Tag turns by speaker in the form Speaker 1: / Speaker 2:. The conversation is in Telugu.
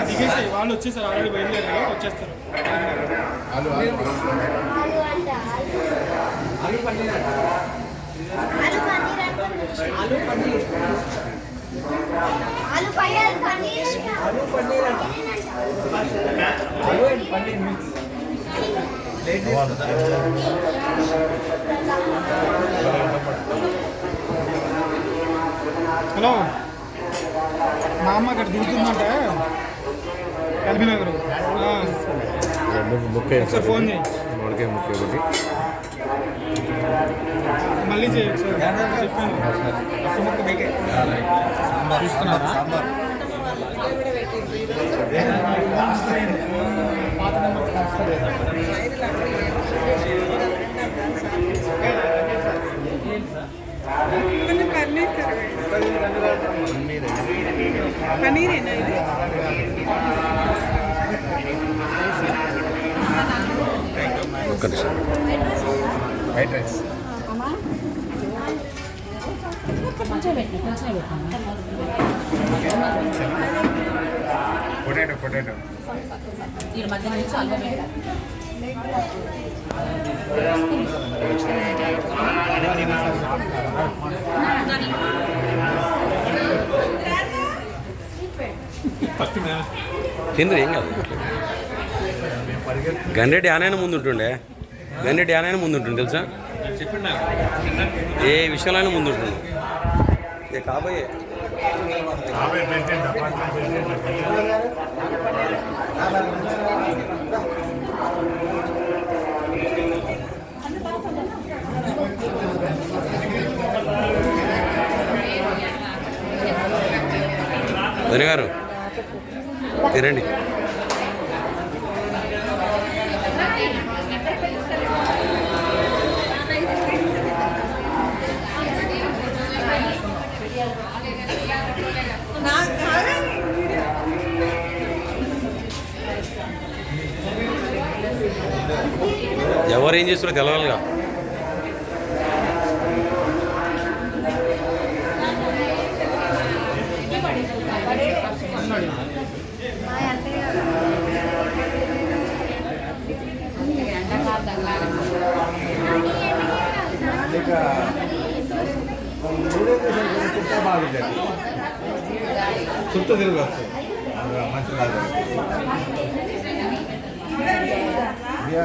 Speaker 1: దిగేసాయి వాళ్ళు వచ్చేసారు ఆల్రెడీ బయలుదేరారు వచ్చేస్తారు హలో మా అమ్మ అక్కడ దిగుతుందంట ఎల్బీ నగర్ ఒకసారి ఫోన్ చేయి మళ్ళీ చేయి చెప్పాను చూస్తున్నారా
Speaker 2: पनीर है ना
Speaker 3: వైట్ రైస్ పొటాటో
Speaker 2: ఈ మధ్య నుంచి చాలా
Speaker 4: తిండ్రు ఏం కాదు గండెడ్డి ఆనైనా ముందుంటుండే గండెడ్డి ఆనైనా ముందుంటుండే తెలుసా ఏ విషయంలో ముందుంటుండే ఇక కాబోయే ధని గారు తినండి ఎవరు ఏం చేస్తారో తెలవాలిగా
Speaker 3: చుట్టూ తిరగచ్చు మంచి